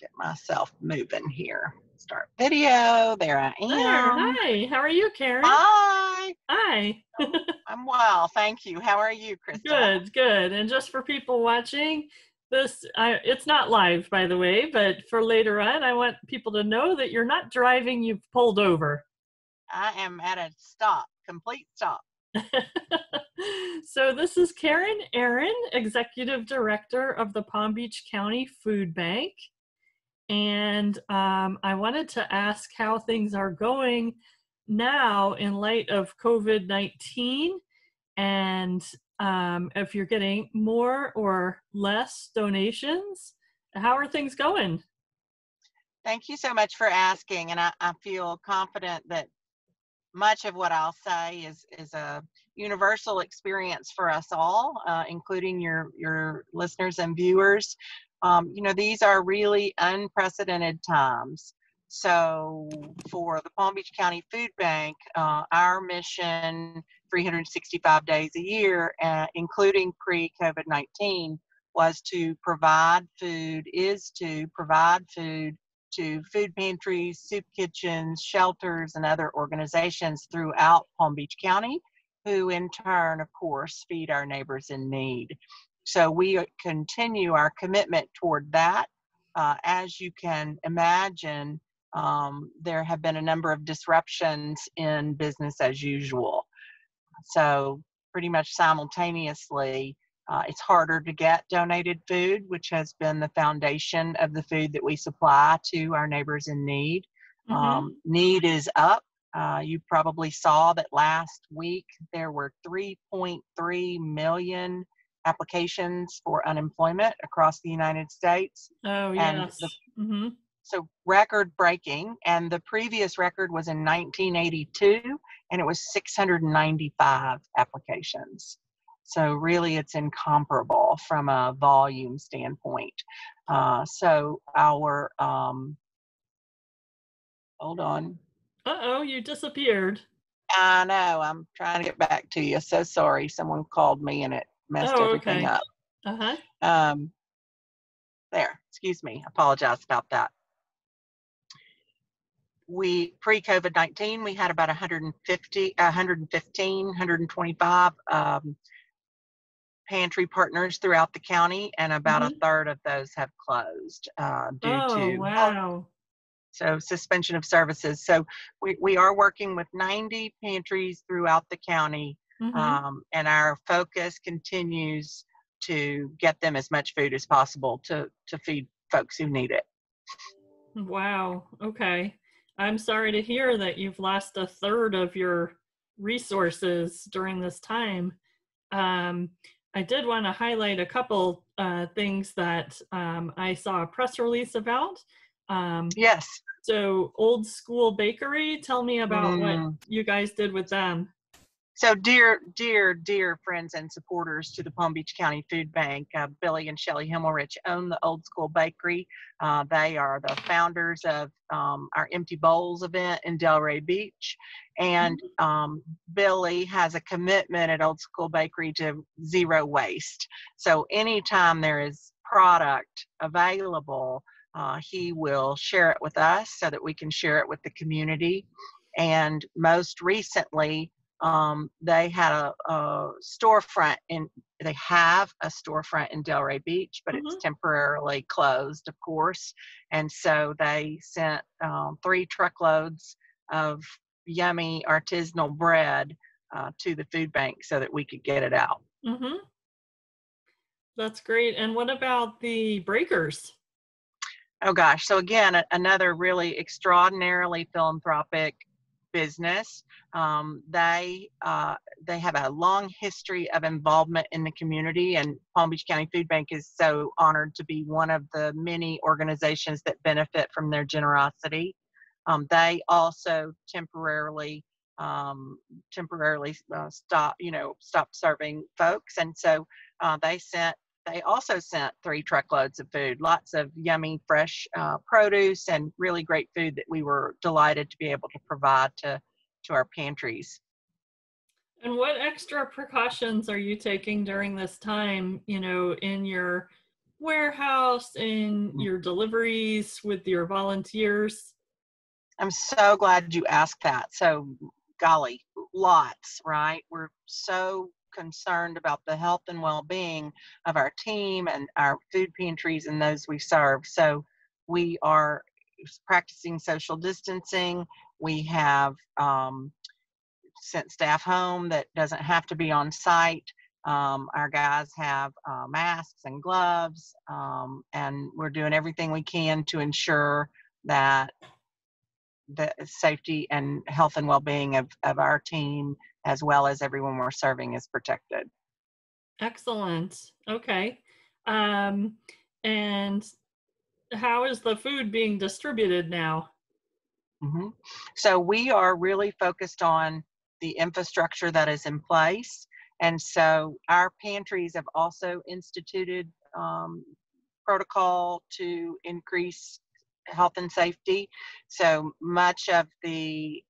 get myself moving here. Start video. There I There. am. Hi. How are you, Karen? Hi. Hi. I'm well. Thank you. How are you, Krista? Good. And just for people watching, it's not live, by the way, but for later on, I want people to know that you're not driving, you've pulled over. I am at a stop, complete stop. So this is Karen Errin, Executive Director of the Palm Beach County Food Bank. And I wanted to ask how things are going now in light of COVID-19, and if you're getting more or less donations. How are things going? Thank you so much for asking. And I feel confident that much of what I'll say is a universal experience for us all, including your listeners and viewers. These are really unprecedented times. So for the Palm Beach County Food Bank, our mission 365 days a year, including pre-COVID-19, is to provide food to food pantries, soup kitchens, shelters, and other organizations throughout Palm Beach County, who in turn, of course, feed our neighbors in need. So we continue our commitment toward that. As you can imagine, there have been a number of disruptions in business as usual. So pretty much simultaneously, it's harder to get donated food, which has been the foundation of the food that we supply to our neighbors in need. Need is up. You probably saw that last week there were 3.3 million applications for unemployment across the United States. Oh, yes. So record breaking, and the previous record was in 1982, and it was 695 applications. So really it's incomparable from a volume standpoint. So our, hold on. Uh-oh, you disappeared. I know, I'm trying to get back to you. So sorry, someone called me and it messed everything up. There, excuse me, I apologize about that. Pre-COVID-19, we had about 125 pantry partners throughout the county, and about a third of those have closed due to suspension of services. So we are working with 90 pantries throughout the county, and our focus continues to get them as much food as possible to feed folks who need it. Wow. Okay. I'm sorry to hear that you've lost a third of your resources during this time. I did want to highlight a couple things that I saw a press release about. Yes. So Old School Bakery, tell me about what you guys did with them. So dear friends and supporters to the Palm Beach County Food Bank, Billy and Shelley Himmelrich own the Old School Bakery. They are the founders of our Empty Bowls event in Delray Beach. And Billy has a commitment at Old School Bakery to zero waste. So anytime there is product available, he will share it with us so that we can share it with the community. And most recently, they had a storefront they have a storefront in Delray Beach, but it's temporarily closed, of course. And so they sent 3 truckloads of yummy artisanal bread to the food bank so that we could get it out. That's great. And what about the breakers? Oh gosh. So again, another really extraordinarily philanthropic business. They have a long history of involvement in the community, and Palm Beach County Food Bank is so honored to be one of the many organizations that benefit from their generosity. They also temporarily stopped serving folks, and so they also sent 3 truckloads of food, lots of yummy, fresh produce, and really great food that we were delighted to be able to provide to our pantries. And what extra precautions are you taking during this time, in your warehouse and your deliveries with your volunteers? I'm so glad you asked that. So, golly, lots, right? We're so concerned about the health and well-being of our team and our food pantries and those we serve. So, we are practicing social distancing. We have sent staff home that doesn't have to be on site. Our guys have masks and gloves, and we're doing everything we can to ensure that the safety and health and well-being of our team, as well as everyone we're serving, is protected. Excellent. Okay. Um, and how is the food being distributed now? hmm So we are really focused on the infrastructure that is in place. And so our pantries have also instituted protocol to increase health and safety. So much of the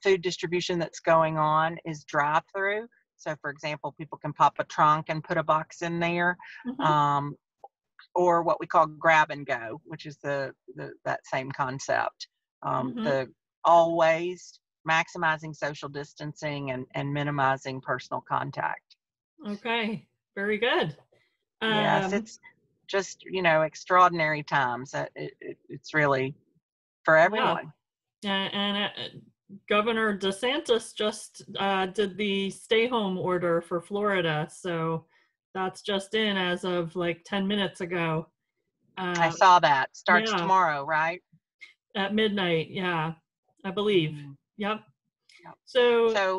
food distribution that's going on is drive-through. So, for example, people can pop a trunk and put a box in there, Mm-hmm. um, or what we call grab and go, which is that same concept. Mm-hmm. The always maximizing social distancing and minimizing personal contact. Okay. Very good. Yes, Um, it's just, extraordinary times. It's really for yeah. everyone. And Governor DeSantis just did the stay home order for Florida. So that's just in as of like 10 minutes ago. I Uh, saw that. Starts yeah, tomorrow, right? at midnight. Yeah, I believe. Mhm. Yep. Yep. So, So,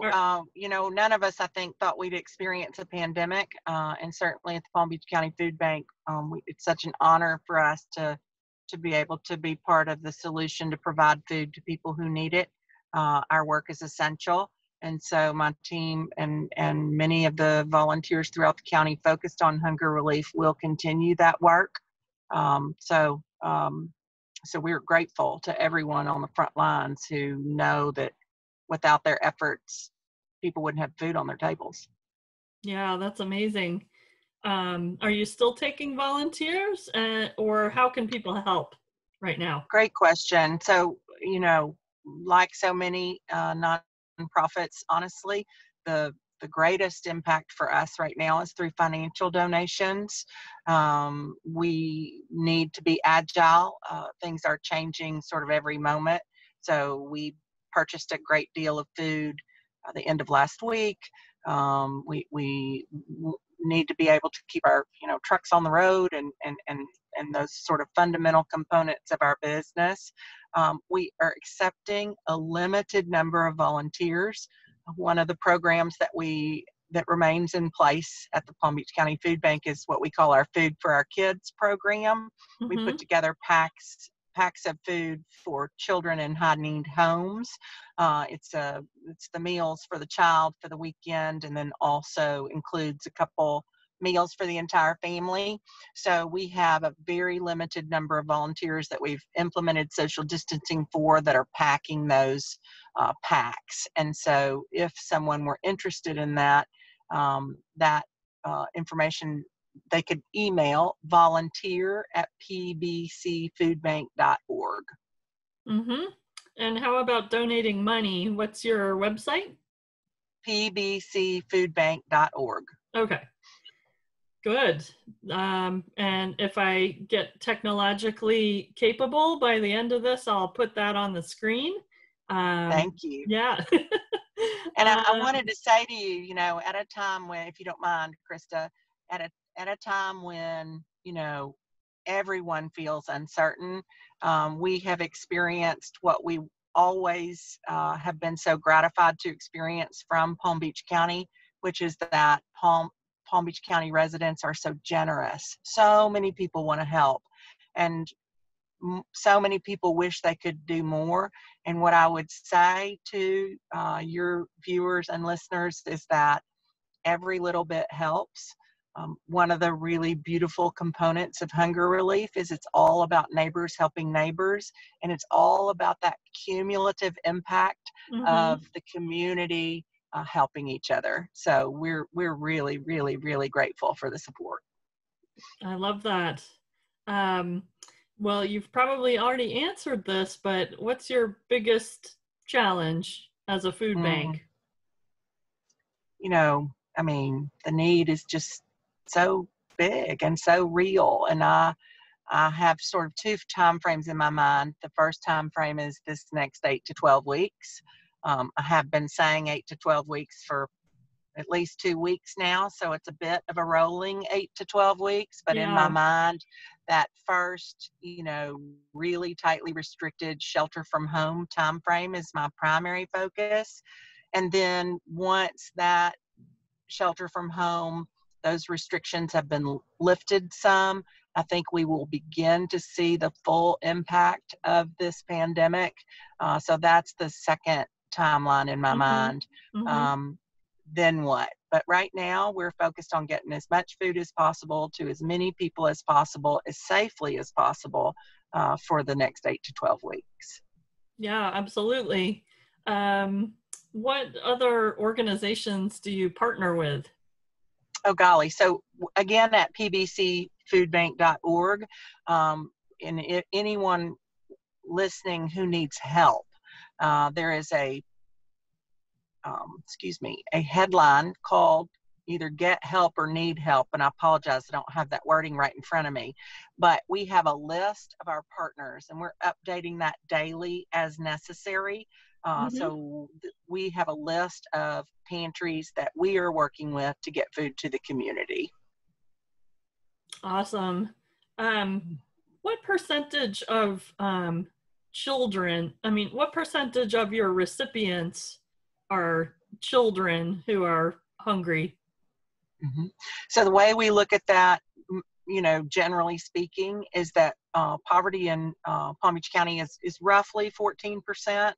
none of us, I think, thought we'd experience a pandemic. And certainly at the Palm Beach County Food Bank, it's such an honor for us to be able to be part of the solution to provide food to people who need it. Our work is essential. And so my team and many of the volunteers throughout the county focused on hunger relief will continue that work. Um, so, um, so we're grateful to everyone on the front lines who know that without their efforts, people wouldn't have food on their tables. yeah, that's amazing. Are you still taking volunteers, or how can people help right now? Great question. So, like so many nonprofits, honestly, the greatest impact for us right now is through financial donations. We need to be agile. Things are changing sort of every moment. So we purchased a great deal of food the end of last week. We need to be able to keep our trucks on the road and those sort of fundamental components of our business. We are accepting a limited number of volunteers. One of the programs that remains in place at the Palm Beach County Food Bank is what we call our Food for Our Kids program. We Mm-hmm. put together packs of food for children in high-need homes. It's the meals for the child for the weekend, and then also includes a couple meals for the entire family. So we have a very limited number of volunteers that we've implemented social distancing for that are packing those packs. And so if someone were interested in that, information, they could email volunteer@pbcfoodbank.org. Mm-hmm. And how about donating money? What's your website? pbcfoodbank.org. Okay, good. And if I get technologically capable by the end of this, I'll put that on the screen. Thank you. Yeah. And I Um, wanted to say to you, at a time when, if you don't mind, Krista, at a time when, everyone feels uncertain, we have experienced what we always have been so gratified to experience from Palm Beach County, which is that Palm Beach County residents are so generous. So many people want to help. And so many people wish they could do more. And what I would say to your viewers and listeners is that every little bit helps. One of the really beautiful components of hunger relief is it's all about neighbors helping neighbors, and it's all about that cumulative impact mhm. of the community helping each other. So we're really, really, really grateful for the support. I love that. Um, well, you've probably already answered this, but what's your biggest challenge as a food Mm, bank? you know, I mean, the need is just so big and so real. And I have sort of two time frames in my mind. The first time frame is this next 8 to 12 weeks. I have been saying 8 to 12 weeks for at least 2 weeks now, so it's a bit of a rolling 8 to 12 weeks. But in my Yeah. mind, that first, really tightly restricted shelter from home time frame is my primary focus. And then once that shelter from home, those restrictions have been lifted some, I think we will begin to see the full impact of this pandemic. So that's the second timeline in my Mm-hmm. mind. Mm-hmm. Um, then what? But right now, we're focused on getting as much food as possible to as many people as possible, as safely as possible, for the next 8 to 12 weeks. Yeah, absolutely. Um, what other organizations do you partner with? Oh, golly. So, again, at pbcfoodbank.org, and if anyone listening who needs help, there is a headline called either Get Help or Need Help. And I apologize, I don't have that wording right in front of me. But we have a list of our partners, and we're updating that daily as necessary. Mm-hmm. So we have a list of pantries that we are working with to get food to the community. Awesome. Um, what percentage of children, I mean, what percentage of your recipients are children who are hungry? Mhm. So the way we look at that, generally speaking, is that poverty in Palm Beach County is roughly 14%.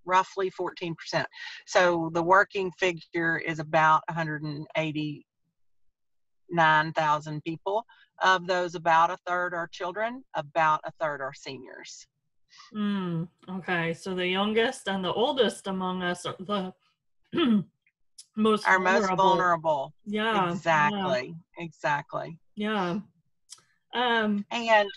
Roughly 14%. So the working figure is about 189,000 people. Of those, about a third are children, about a third are seniors. Okay, so the youngest and the oldest among us are the most Our most vulnerable. vulnerable. Yeah, yeah, Exactly. Exactly. yeah. Um, And,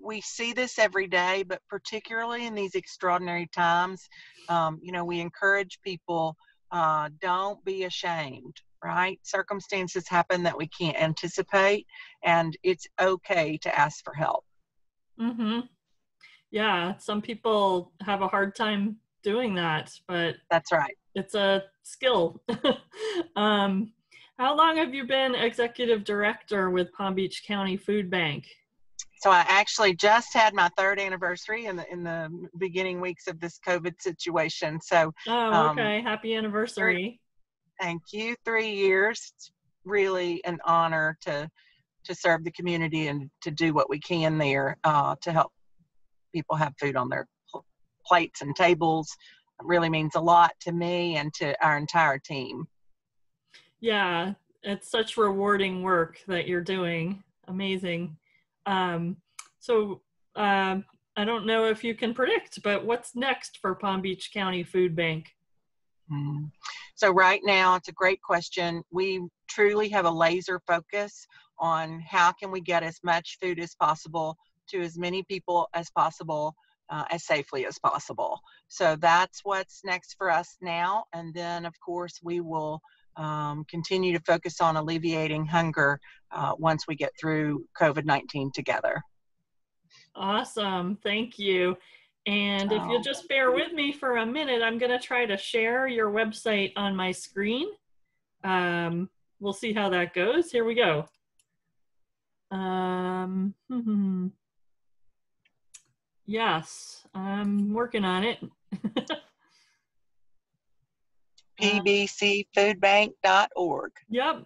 we see this every day, but particularly in these extraordinary times, we encourage people, don't be ashamed, right? Circumstances happen that we can't anticipate, and it's okay to ask for help. mm-hmm. Yeah, some people have a hard time doing that, but That's right. it's a skill. um, how long have you been executive director with Palm Beach County Food Bank? So I actually just had my third anniversary in the beginning weeks of this COVID situation. So, Oh, um, okay. Happy three, anniversary. thank you. 3 years. It's really an honor to serve the community and to do what we can there, to help people have food on their plates and tables. It really means a lot to me and to our entire team. Yeah, it's such rewarding work that you're doing. Amazing. Um, so I don't know if you can predict, but what's next for Palm Beach County Food Bank? Mm. So right now, it's a great question. We truly have a laser focus on how can we get as much food as possible to as many people as possible, as safely as possible. So that's what's next for us now. And then, of course, we will continue to focus on alleviating hunger once we get through COVID-19 together. Awesome. Thank you. And if you'll Oh, just thank bear you. with me for a minute, I'm going to try to share your website on my screen. We'll see how that goes. Here we go. Um, yes, I'm working on it. uh, pbcfoodbank.org. yep,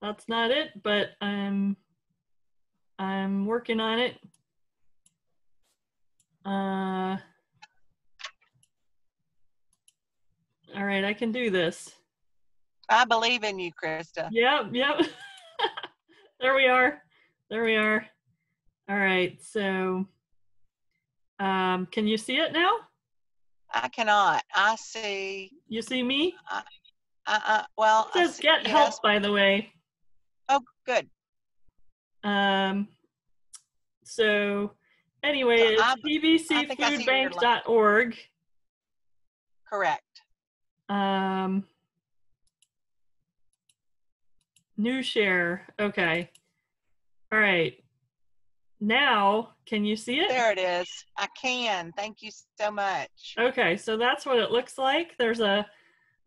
that's not it, but I'm working on it. All right, I can do this. I believe in you, Krista. Yep, yep. There we are. There we are. All right, so can you see it now? I cannot. I see. You see me? Well, It says get yes. help, by the way. Oh, good. So anyway, So it's I think I see where you're pbcfoodbank.org. correct. New share. Okay. All right. Now, can you see it? There it is. I can. Thank you so much. Okay, so that's what it looks like. There's a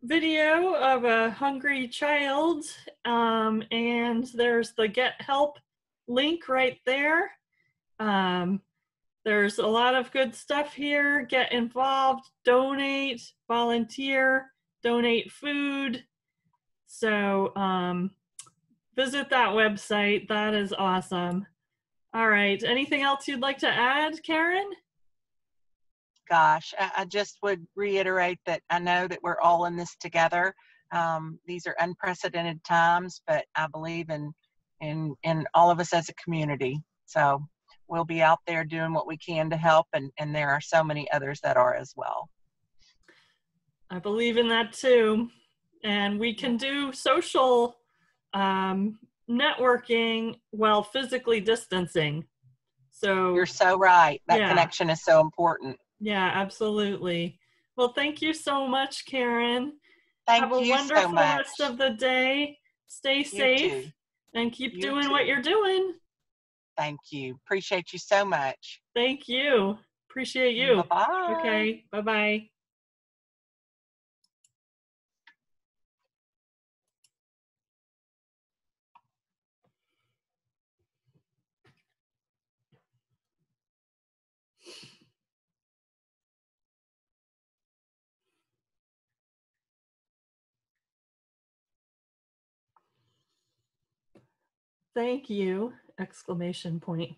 video of a hungry child, and there's the get help link right there. There's a lot of good stuff here. Get involved, donate, volunteer, donate food. So visit that website. That is awesome. All right. Anything else you'd like to add, Karen? Gosh, I just would reiterate that I know that we're all in this together. These are unprecedented times, but I believe in all of us as a community. So we'll be out there doing what we can to help, and there are so many others that are as well. I believe in that too. And we can do social networking while physically distancing. So you're so right. That connection is so important. Yeah, absolutely. Well, thank you so much, Karen. Thank you you Have a wonderful so much. rest of the day. Stay safe and keep doing what you're doing. Thank you. Appreciate you so much. Thank you. Appreciate you. Bye-bye. Okay, bye-bye. Thank you! Exclamation point.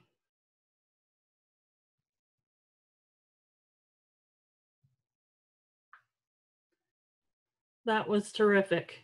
That was terrific.